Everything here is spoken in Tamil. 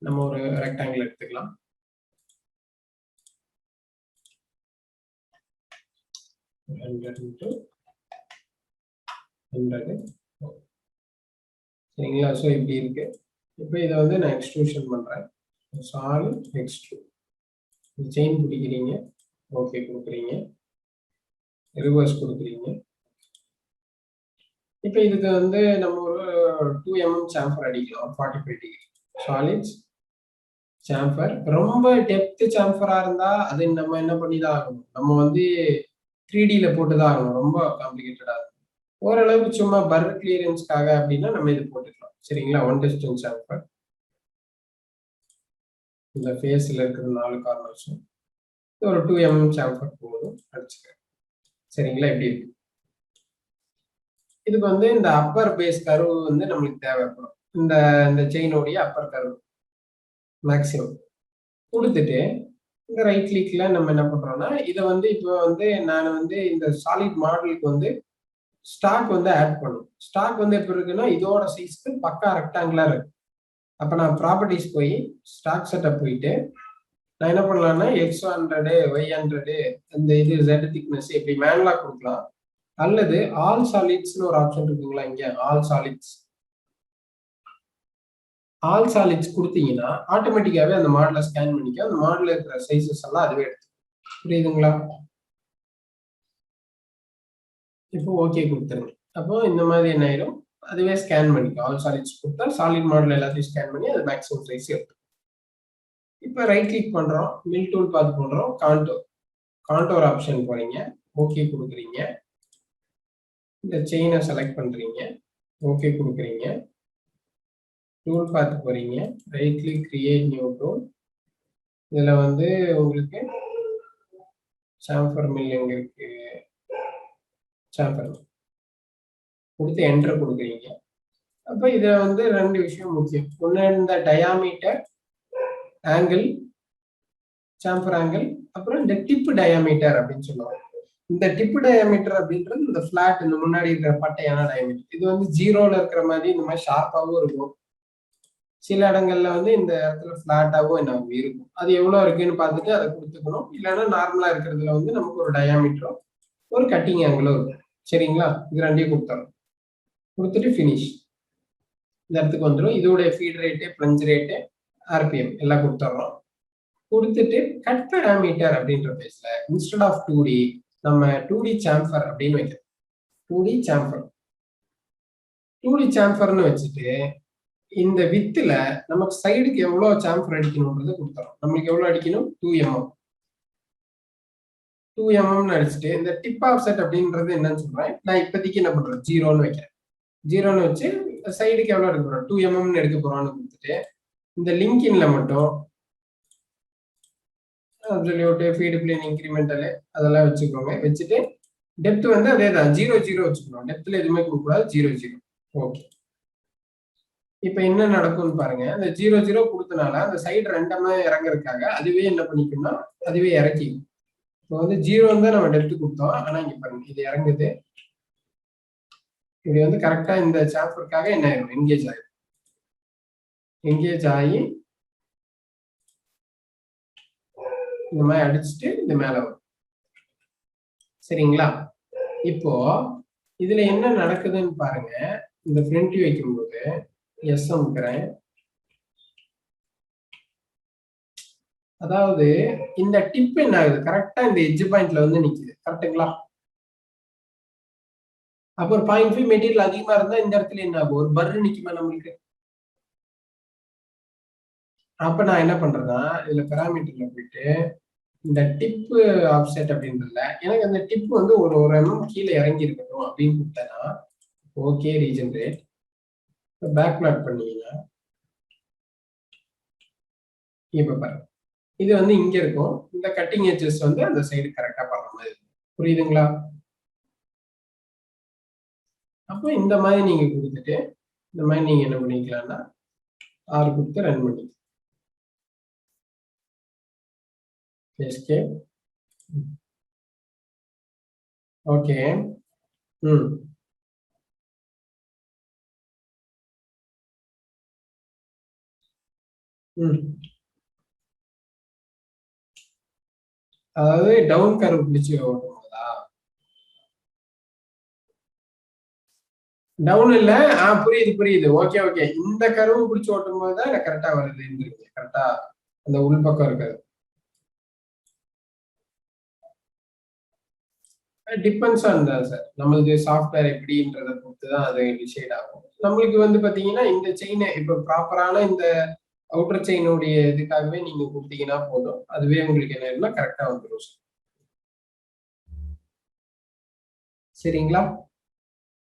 நம்ம ஒரு ரெக்டாங்கிள் எடுத்துக்கலாம். சரிங்களா? ஸோ இப்படி இருக்கு. இப்போ இதை வந்து நான் எக்ஸ்ட்ரூஷன் பண்றேன். Solid extrude. செயின் பிடிக்கிறீங்க, ஓகே கொடுக்குறீங்க, ரிவர்ஸ் கொடுக்குறீங்க. இப்போ இதுக்கு வந்து நம்ம ஒரு 2 mm சாம்பர் அடிக்கலாம். 45 டிகிரி சாலிட்ஸ் சாம்பர். ரொம்ப டெப்த் சாம்பரா இருந்தா அது நம்ம என்ன பண்ணி தான் ஆகணும், நம்ம வந்து 3Dல போட்டு தான் ஆகணும். ரொம்ப காம்ப்ளிகேட்டடா இருக்கும். ஓரளவுக்கு சும்மா பர் கிளியரன்ஸ்க்காக அப்படின்னா நம்ம இது போட்டுக்கலாம். சரிங்களா? 1 டிஸ்டன்ஸ் சாம்பர். இந்த ஃபேஸ்ல இருக்கிற 4 கார்னர்ஸும் ஒரு 2 mm சாம்பர் போதும், அடிச்சுக்கிறேன். சரிங்களா? எப்படி இருக்கு? இதுக்கு வந்து இந்த அப்பர் பேஸ் கர்வ் வந்து நம்மளுக்கு தேவைப்படும். இந்த செயினோடைய அப்பர் கர்வ் மேக்ஸிமம் கொடுத்துட்டு இந்த ரைட் கிளிக்ல நம்ம என்ன பண்றோம்னா, இதை வந்து இப்போ வந்து நான் வந்து இந்த சாலிட் மாடலுக்கு வந்து ஸ்டாக் வந்து ஆட் பண்ணும். ஸ்டாக் வந்து எப்படி இருக்குன்னா இதோட சைஸ்க்கு பக்கா ரெக்டாங்குலர் இருக்கு. அப்ப நான் ப்ராப்பர்ட்டிஸ் போய் ஸ்டாக் செட்டப் போயிட்டு நான் என்ன பண்ணலாம்னா X100 Y100 அந்த இது Z திக்னஸ் இப்படி மேனுவலா கொடுக்கலாம். அல்லது ஆல் சாலிட்ஸ்னு ஒரு ஆப்ஷன் இருக்குங்களா, இங்க ஆல் சாலிட்ஸ் கொடுத்தீங்கன்னா ஆட்டோமேட்டிக்காவே அந்த மாடலை ஸ்கேன் பண்ணிக்க அந்த மாடல இருக்கிற சைஸஸ் எல்லாம் அதுவே எடுத்து. புரியுதுங்களா? இப்போ ஓகே கொடுத்துருங்க. அப்போ இந்த மாதிரி என்ன ஆயிடும், அதுவே ஸ்கேன் பண்ணிக்கும். ஆல் சாலிட்ஸ் கொடுத்தா சாலிட் மாடல் எல்லாத்தையும் ஸ்கேன் பண்ணி அது மேக்ஸிமம் சைஸ் எடுத்து. இப்போ ரைட் கிளிக் பண்றோம், மில் டூல் பார்த்து பண்றோம், கான்டோர் ஆப்ஷன் போறீங்க, ஓகே கொடுக்குறீங்க, இந்த செயினை செலக்ட் பண்றீங்க, ஓகே கொடுக்குறீங்க, டூல் பார்த்து போறீங்க, right click create new tool. இதுல வந்து உங்களுக்கு சாம்பர் மில் எங்க இருக்கு, சாம்பர் கொடுத்து என்டர் கொடுக்குறீங்க. அப்ப இதுல வந்து 2 விஷயம் முக்கியம். ஒண்ணு இந்த டயாமீட்டர் ஆங்கிள், சாம்பர் ஆங்கிள், அப்புறம் இந்த டிப் டயாமீட்டர் அப்படின்னு சொல்லுவாங்க. இந்த டிப் டயாமீட்டர் அப்படின்றது இந்த பிளாட், இந்த முன்னாடி இருக்கிற பட்டையான டயாமீட்டர். இது வந்து 0ல இருக்கிற மாதிரி இந்த மாதிரி ஷார்ப்பாகவும் இருக்கும். சில இடங்கள்ல வந்து இந்த இடத்துல பிளாட்டாகவும் என்ன இருக்கும். அது எவ்வளவு இருக்குன்னு பார்த்துட்டு அதை கொடுத்துக்கணும். இல்லைன்னா நார்மலா இருக்கிறதுல வந்து நமக்கு ஒரு டயாமீட்டரும் ஒரு கட்டிங் ஆங்கிளும் இருக்கும். சரிங்களா? இது 2ஐயும் கொடுத்துறோம். கொடுத்துட்டு ஃபினிஷ். இந்த இடத்துக்கு வந்துடும். இதோடைய feed rate, plunge rate, RPM எல்லாம் கொடுத்துட்றோம். கொடுத்துட்டு கட் பேராமீட்டர் அப்படின்ற பேஸ்ல இன்ஸ்டெட் ஆஃப் 2D நம்ம 2D சாம்பர் அப்படின்னு வைக்கிறோம். 2D சாம்பர்னு வச்சுட்டு இந்த வித்துல நமக்கு சைடுக்கு எவ்வளவு சாம்பர் அடிக்கணும்ன்றது கொடுத்துறோம். நம்மளுக்கு எவ்வளவு அடிக்கணும், 2 mm அடிச்சுட்டு இந்த டிப் ஆஃப் செட் அப்படின்றது என்னன்னு சொல்றேன். நான் இப்போதைக்கு என்ன பண்றேன், 0ன்னு வைக்கிறேன். 0ன்னு வச்சு சைடுக்கு எவ்வளவு எடுக்க போறோம், 2 mm எடுக்க போறோம்னு கொடுத்துட்டு இந்த லிங்கின்ல மட்டும் அப்சல்யூட் ஃபீட் பிளேன் இன்கிரிமெண்டல் அதெல்லாம் வச்சுக்கோங்க. வச்சுட்டு டெப்த் வந்து அதே தான் 0 வச்சுக்கணும். டெப்த்ல எதுவுமே கொடுக்கக்கூடாது, 0 ஓகே. இப்ப என்ன நடக்கும்னு பாருங்க. அந்த 0 கொடுத்தனால அந்த சைடு 2 இறங்குறதுக்காக அதுவே என்ன பண்ணிக்கணும்னா அதுவே இறக்கிக்கும். இப்போ வந்து 0 தான் நம்ம டெப்த் கொடுத்தோம். ஆனா இங்க பாருங்க இது இறங்குது. இது வந்து கரெக்டா இந்த சாம்பருக்காக என்ன ஆயிரும், எங்கேஜ் ஆகி இந்த மாதிரி அடிச்சுட்டு இந்த மேல வரும். சரிங்களா? இப்போ இதுல என்ன நடக்குதுன்னு பாருங்க. இந்த ஃப்ரண்ட் வியூ வைக்கும்போது எஸ் அமுக்குறேன். அதாவது இந்த டிப் என்ன ஆகுது, கரெக்டா இந்த எட்ஜ் பாயிண்ட்ல வந்து நிக்குது. கரெக்டுங்களா? அப்ப ஒரு 0.5 மெட்டீரியல் அதிகமா இருந்தா இந்த இடத்துல என்ன ஆகும், ஒரு பர்ரு நிக்குமா நம்மளுக்கு. அப்ப நான் என்ன பண்றேன்னா இதுல பெராமீட்டர்ல போயிட்டு இந்த டிப் ஆஃப்செட் அப்படின்றதுல எனக்கு அந்த டிப் வந்து ஒரு mm கீழே இறங்கி இருக்கட்டும் அப்படின்னு கொடுத்தேன்னா ஓகே ரீஜெனரேட். பேக் பிளாட் பண்ணீங்கன்னா இப்ப பாருங்க இது வந்து இங்க இருக்கும். இந்த கட்டிங் எட்ஜஸ் வந்து அந்த சைடு கரெக்டா பண்ற மாதிரி. புரியுதுங்களா? அப்போ இந்த மாதிரி நீங்க கொடுத்துட்டு இந்த மாதிரி நீங்க என்ன பண்ணிக்கலாம்னா 6 கொடுத்து ரன் பண்ணி எஸ்கேப். ஓகே. அதாவது டவுன் கர்வ் பிடிச்சி ஓட்டும்போதா? டவுன் இல்ல. புரியுது புரியுது. Okay okay. இந்த கர்வ் பிடிச்சி ஓட்டும் போது தான் எனக்கு கரெக்டா வருது. கரெக்டா அந்த உள்பக்கம் இருக்காது. டிபெண்ட்ஸ் ஆன் தான் சார். நம்மளுக்கு சாஃப்ட்வேர் எப்படின்றத பொறுத்து தான் அது டிசைட் ஆகும். நம்மளுக்கு வந்து பாத்தீங்கன்னா இந்த செயின் இப்ப ப்ராப்பரான இந்த அவுட்டர் செயினுடைய இதுக்காகவே நீங்க கொடுத்தீங்கன்னா போதும். அதுவே உங்களுக்கு என்ன கரெக்டா வந்துடும் சார். சரிங்களா?